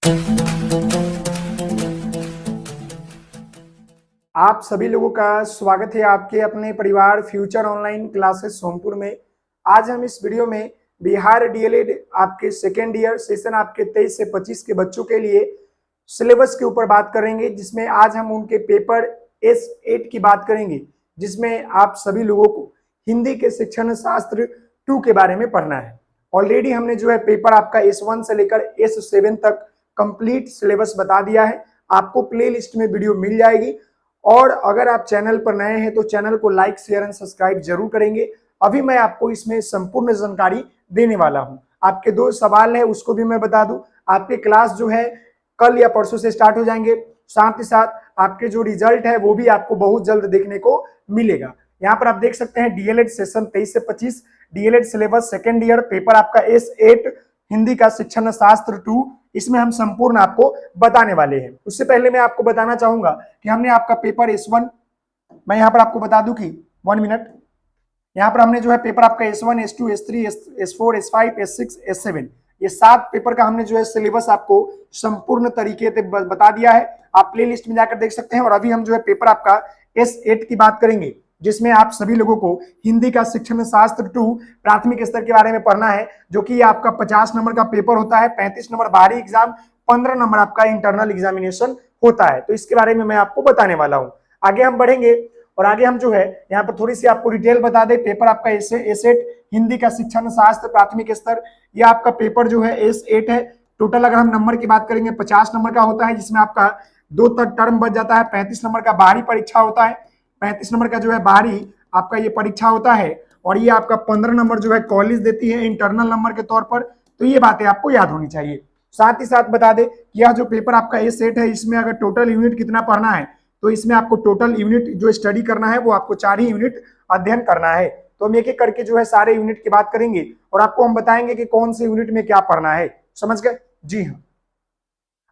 आप सभी लोगों का स्वागत है आपके अपने परिवार फ्यूचर ऑनलाइन क्लासेस सोमपुर में। आज हम इस वीडियो में बिहार डीएलएड आपके सेकेंड ईयर सेशन आपके 23 से 25 के बच्चों के लिए सिलेबस के ऊपर बात करेंगे, जिसमें आज हम उनके पेपर S8 की बात करेंगे, जिसमें आप सभी लोगों को हिंदी के शिक्षण शास्त्र 2 के बारे में पढ़ना है। ऑलरेडी हमने जो है पेपर आपका S1 से लेकर S7 तक कंप्लीट सिलेबस बता दिया है। आपको प्ले लिस्ट में वीडियो मिल जाएगी। और अगर आप चैनल पर नए हैं तो चैनल को लाइक शेयर एंड सब्सक्राइब जरूर करेंगे। अभी मैं आपको इसमें संपूर्ण जानकारी देने वाला हूं। आपके 2 सवाल है उसको भी मैं बता दूं। आपके क्लास जो है कल या परसों से स्टार्ट हो जाएंगे। साथ ही साथ आपके जो रिजल्ट है वो भी आपको बहुत जल्द देखने को मिलेगा। यहाँ पर आप देख सकते हैं डीएलएड सेशन 23 से 25 DElEd syllabus second year paper आपका S8 हिंदी का शिक्षण शास्त्र 2, इसमें हम संपूर्ण आपको बताने वाले हैं। उससे पहले मैं आपको बताना चाहूंगा कि हमने आपका पेपर S1, मैं यहाँ पर आपको बता दूं कि 1 मिनट, यहाँ पर हमने जो है पेपर आपका S1 S2 S3 S4 S5 S6 S7 ये 7 पेपर का हमने जो है सिलेबस आपको संपूर्ण तरीके से बता दिया है। आप प्ले लिस्ट में जाकर देख सकते हैं। और अभी हम जो है पेपर आपका S8 की बात करेंगे, जिसमें आप सभी लोगों को हिंदी का शिक्षण शास्त्र 2 प्राथमिक स्तर के बारे में पढ़ना है, जो कि आपका 50 नंबर का पेपर होता है, 35 नंबर बाहरी एग्जाम, 15 नंबर आपका इंटरनल एग्जामिनेशन होता है। तो इसके बारे में मैं आपको बताने वाला हूं। आगे हम बढ़ेंगे और आगे हम जो है यहाँ पर थोड़ी सी आपको डिटेल बता दें। पेपर आपका S8 हिंदी का शिक्षण शास्त्र प्राथमिक स्तर, यह आपका पेपर जो है S8 है। टोटल अगर हम नंबर की बात करेंगे 50 नंबर का होता है, जिसमें आपका 2 टर्म बच जाता है। 35 नंबर का बाहरी परीक्षा होता है, 35 नंबर का जो है बाहरी आपका ये परीक्षा होता है। और ये आपका 15 नंबर जो है कॉलेज देती है इंटरनल नंबर के तौर पर। तो ये बातें आपको याद होनी चाहिए। साथ ही साथ बता दें यह जो पेपर आपका S8 है, इसमें अगर टोटल यूनिट कितना पढ़ना है तो इसमें आपको टोटल यूनिट जो स्टडी करना है वो आपको 4 ही यूनिट अध्ययन करना है। तो हम एक एक करके जो है सारे यूनिट की बात करेंगे और आपको हम बताएंगे कि कौन से यूनिट में क्या पढ़ना है। समझ गए? जी हाँ।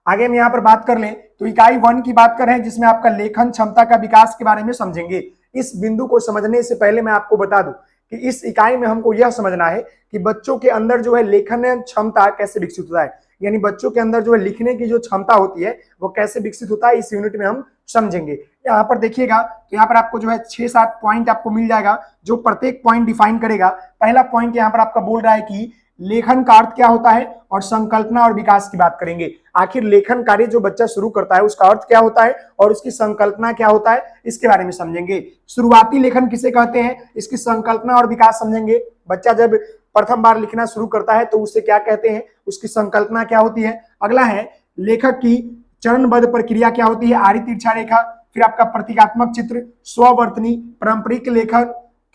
आगे हम यहाँ पर बात कर लें तो इकाई 1 की बात कर रहे हैं, जिसमें आपका लेखन क्षमता का विकास के बारे में समझेंगे। इस बिंदु को समझने से पहले मैं आपको बता दूं कि इस इकाई में हमको यह समझना है कि बच्चों के अंदर जो है लेखन क्षमता कैसे विकसित होता है, यानी बच्चों के अंदर जो है लिखने की जो क्षमता होती है वो कैसे विकसित होता है, इस यूनिट में हम समझेंगे। यहाँ पर देखिएगा तो यहाँ पर आपको जो है 6-7 पॉइंट आपको मिल जाएगा, जो प्रत्येक पॉइंट डिफाइन करेगा। पहला पॉइंट यहाँ पर आपका बोल रहा है कि लेखन का अर्थ क्या होता है, और संकल्पना और विकास की बात करेंगे। आखिर लेखन कार्य जो बच्चा शुरू करता है उसका अर्थ क्या होता है और उसकी संकल्पना क्या होता है, इसके बारे में समझेंगे। शुरुआती लेखन किसे कहते हैं, इसकी संकल्पना और विकास समझेंगे। बच्चा जब प्रथम बार लिखना शुरू करता है तो उसे क्या कहते हैं, उसकी संकल्पना क्या होती है। अगला है लेखक की चरणबद्ध प्रक्रिया क्या होती है, आरी तिरछा रेखा, फिर आपका प्रतीकात्मक चित्र, स्ववर्तनी, पारंपरिक लेखन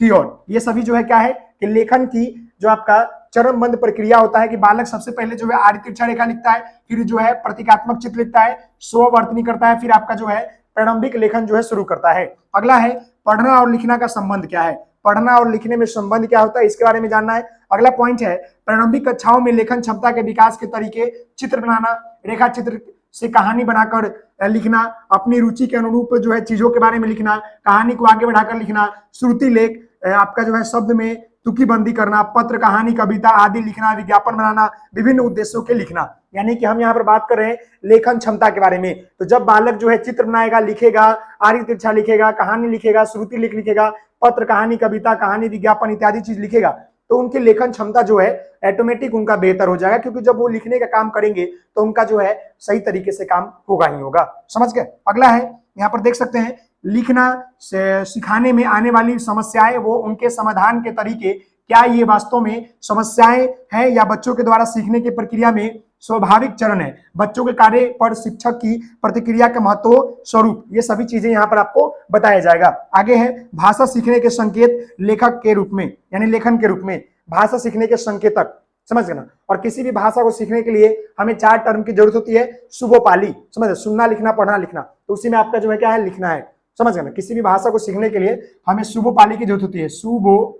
की ओर। ये सभी जो है क्या है कि लेखन की जो आपका चरणबद्ध प्रक्रिया होता है कि बालक सबसे पहले जो है आरी तिरछा रेखा लिखता है, फिर जो है प्रतीकात्मक चित्र लिखता है, स्ववर्तनी करता है, फिर आपका जो है प्रारंभिक लेखन जो है शुरू करता है। अगला है पढ़ना और लिखना का संबंध क्या है, पढ़ना और लिखने में संबंध क्या होता है, इसके बारे में जानना है। अगला पॉइंट है प्रारंभिक कक्षाओं में लेखन क्षमता के विकास के तरीके, चित्र बनाना, रेखा चित्र से कहानी बनाकर लिखना, अपनी रुचि के अनुरूप जो है चीजों के बारे में लिखना, कहानी को आगे बढ़ाकर लिखना, श्रुति लेख, आपका जो है शब्द में तुकीबंदी करना, पत्र, कहानी, कविता आदि लिखना, विज्ञापन बनाना, विभिन्न उद्देश्यों के लिखना। यानी कि हम यहाँ पर बात कर रहे हैं लेखन क्षमता के बारे में। तो जब बालक जो है चित्र बनाएगा, लिखेगा, आरी तिरछा लिखेगा, कहानी लिखेगा, श्रुति लेख लिखेगा, पत्र, कहानी, कविता, कहानी, विज्ञापन इत्यादि चीज लिखेगा, तो उनकी लेखन क्षमता जो है ऑटोमेटिक उनका बेहतर हो जाएगा, क्योंकि जब वो लिखने का काम करेंगे तो उनका जो है सही तरीके से काम होगा ही होगा। समझ गए? अगला है यहाँ पर देख सकते हैं लिखना से सिखाने में आने वाली समस्याएं, वो उनके समाधान के तरीके, क्या ये वास्तव में समस्याएं हैं या बच्चों के द्वारा सीखने की प्रक्रिया में स्वाभाविक चरण है, बच्चों के कार्य पर शिक्षक की प्रतिक्रिया के महत्व स्वरूप, ये सभी चीजें यहाँ पर आपको बताया जाएगा। आगे है भाषा सीखने के संकेत लेखक के रूप में, यानी लेखन के रूप में भाषा सीखने के संकेतक। समझ गए ना? और किसी भी भाषा को सीखने के लिए हमें 4 टर्म की जरूरत होती है, सुबोपाली, समझ, सुनना, लिखना, पढ़ना, लिखना। तो उसी में आपका जो है क्या है, लिखना है। समझ गए ना? किसी भी भाषा को सीखने के लिए हमें सुबोपाली की जरूरत होती है, सुबोपाली।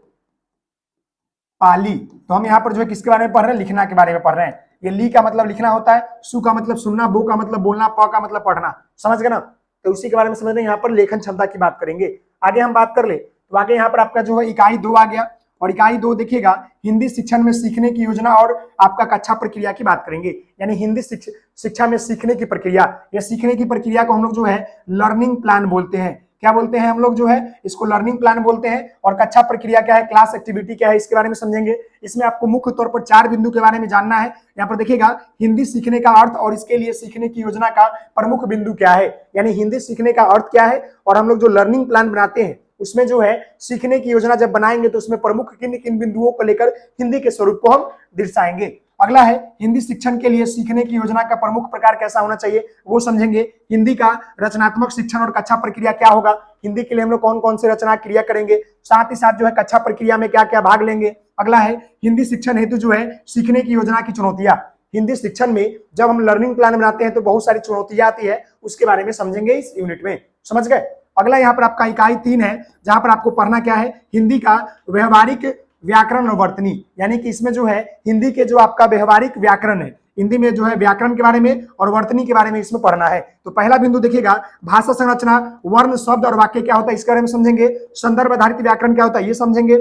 तो हम यहाँ पर जो है किसके बारे में पढ़ रहे हैं, लिखना के बारे में पढ़ रहे हैं। ये ली का मतलब लिखना होता है, सु का मतलब सुनना, बो का मतलब बोलना, प का मतलब पढ़ना। समझ गए ना? तो उसी के बारे में समझ रहे हैं। यहाँ पर लेखन क्षमता की बात करेंगे। आगे हम बात कर ले तो आगे यहाँ पर आपका जो है इकाई 2 आ गया, और इकाई 2 देखिएगा हिंदी शिक्षण में सीखने की योजना और आपका कक्षा प्रक्रिया की बात करेंगे। यानी हिंदी शिक्षा में सीखने की प्रक्रिया, या सीखने की प्रक्रिया को हम लोग जो है लर्निंग प्लान बोलते हैं। क्या बोलते हैं हम लोग जो है इसको लर्निंग प्लान बोलते हैं। और कक्षा प्रक्रिया क्या है, क्लास एक्टिविटी क्या है, इसके बारे में समझेंगे। इसमें आपको मुख्य तौर पर 4 बिंदु के बारे में जानना है। यहाँ पर देखिएगा हिंदी सीखने का अर्थ और इसके लिए सीखने की योजना का प्रमुख बिंदु क्या है। यानी हिंदी सीखने का अर्थ क्या है और हम लोग जो लर्निंग प्लान बनाते हैं उसमें जो है सीखने की योजना जब बनाएंगे तो उसमें प्रमुख किन किन बिंदुओं को लेकर हिंदी के स्वरूप को हम दर्शाएंगे। अगला है हिंदी शिक्षण के लिए सीखने की योजना का प्रमुख प्रकार कैसा होना चाहिए, वो समझेंगे। हिंदी का रचनात्मक शिक्षण और कक्षा प्रक्रिया क्या होगा, हिंदी के लिए हम लोग कौन कौन से रचना क्रिया करेंगे, साथ ही साथ जो है कक्षा प्रक्रिया में क्या क्या भाग लेंगे। अगला है हिंदी शिक्षण हेतु जो है सीखने की योजना की चुनौतियां। हिंदी शिक्षण में जब हम लर्निंग प्लान बनाते हैं तो बहुत सारी चुनौतियां आती है, उसके बारे में समझेंगे इस यूनिट में। समझ गए। अगला यहाँ पर आपका इकाई 3 है, जहां पर आपको पढ़ना क्या है, हिंदी का व्यवहारिक व्याकरण और वर्तनी। यानी कि इसमें जो है हिंदी के जो आपका व्यवहारिक व्याकरण है, हिंदी में जो है व्याकरण के बारे में और वर्तनी के बारे में इसमें पढ़ना है। तो पहला बिंदु देखिएगा भाषा संरचना, वर्ण, शब्द और वाक्य क्या होता है इसके बारे में समझेंगे। संदर्भ आधारित व्याकरण क्या होता है ये समझेंगे।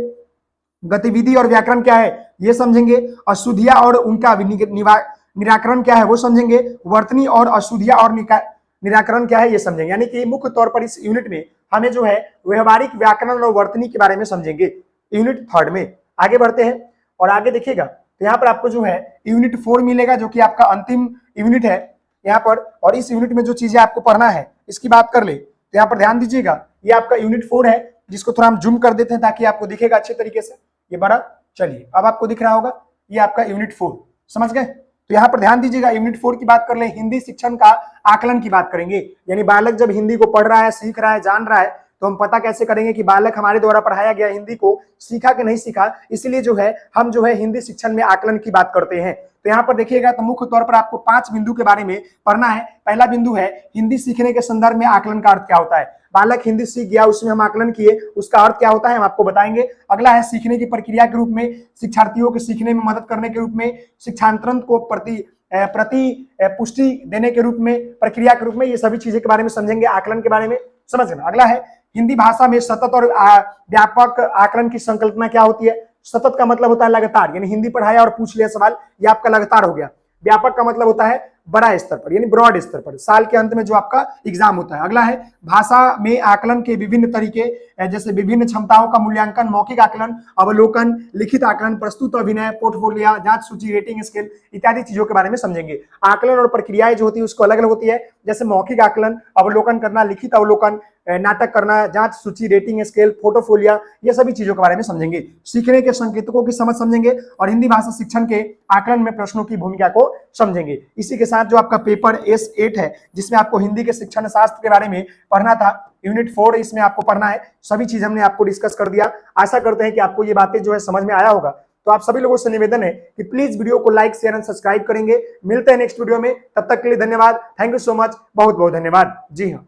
गतिविधि और व्याकरण क्या है ये समझेंगे। अशुद्धियां और उनका निराकरण क्या है वो समझेंगे। वर्तनी और अशुद्धियां और निराकरण क्या है ये समझेंगे। यानी कि मुख्य तौर पर इस यूनिट में हमें जो है व्यवहारिक व्याकरण और वर्तनी के बारे में समझेंगे यूनिट 3 में। आगे बढ़ते हैं और आगे देखिएगा तो यहाँ पर आपको जो है यूनिट 4 मिलेगा, जो कि आपका अंतिम यूनिट है यहाँ पर। और इस यूनिट में जो चीजें आपको पढ़ना है इसकी बात कर ले तो यहाँ पर ध्यान दीजिएगा, ये आपका यूनिट 4 है, जिसको थोड़ा हम जूम कर देते हैं ताकि आपको दिखेगा अच्छे तरीके से। ये बड़ा, चलिए अब आपको दिख रहा होगा, ये आपका यूनिट 4। समझ गए। तो यहाँ पर ध्यान दीजिएगा यूनिट 4 की बात कर ले, हिंदी शिक्षण का आकलन की बात करेंगे। यानी बालक जब हिंदी को पढ़ रहा है, सीख रहा है, जान रहा है, तो हम पता कैसे करेंगे कि बालक हमारे द्वारा पढ़ाया गया हिंदी को सीखा कि नहीं सीखा। इसलिए जो है हम जो है हिंदी शिक्षण में आकलन की बात करते हैं। तो यहाँ पर देखिएगा तो मुख्य तौर पर आपको 5 बिंदु के बारे में पढ़ना है। पहला बिंदु है हिंदी सीखने के संदर्भ में आकलन का अर्थ क्या होता है। बालक हिंदी सीख गया, उसमें हम आकलन किए, उसका अर्थ क्या होता है हम आपको बताएंगे। अगला है सीखने की प्रक्रिया के रूप में, शिक्षार्थियों के सीखने में मदद करने के रूप में, शिक्षांतरण को प्रति पुष्टि देने के रूप में, प्रक्रिया के रूप में, ये सभी चीजें के बारे में समझेंगे, आकलन के बारे में समझना। अगला है हिंदी भाषा में सतत और व्यापक आकलन की संकल्पना क्या होती है। सतत का मतलब होता है लगातार, यानी हिंदी पढ़ाया और पूछ लिया सवाल, ये आपका लगातार हो गया। व्यापक का मतलब होता है बड़ा स्तर पर, यानी ब्रॉड स्तर पर, साल के अंत में जो आपका एग्जाम होता है। अगला है भाषा में आकलन के विभिन्न तरीके, जैसे विभिन्न क्षमताओं का मूल्यांकन, मौखिक आकलन, अवलोकन, लिखित आकलन, प्रस्तुत अभिनय, पोर्टफोलियो, जांच सूची, रेटिंग स्केल इत्यादि चीजों के बारे में समझेंगे। आकलन और प्रक्रियाएं जो होती है उसको अलग अलग होती है, जैसे मौखिक आकलन, अवलोकन करना, लिखित अवलोकन, नाटक करना, जांच सूची, रेटिंग स्केल, पोर्टफोलियो, ये सभी चीजों के बारे में समझेंगे। सीखने के संकेतकों की समझ समझेंगे और हिंदी भाषा शिक्षण के आकलन में प्रश्नों की भूमिका को समझेंगे। इसी के साथ जो आपका पेपर S8 है, जिसमें आपको हिंदी के शिक्षण शास्त्र के बारे में पढ़ना था, यूनिट 4 इसमें आपको पढ़ना है। सभी चीज हमने आपको डिस्कस कर दिया। आशा करते हैं कि आपको ये बातें जो है समझ में आया होगा। तो आप सभी लोगों से निवेदन है कि प्लीज वीडियो को लाइक, शेयर एंड सब्सक्राइब करेंगे। मिलते हैं नेक्स्ट वीडियो में, तब तक के लिए धन्यवाद। थैंक यू सो मच, बहुत बहुत धन्यवाद। जी हाँ।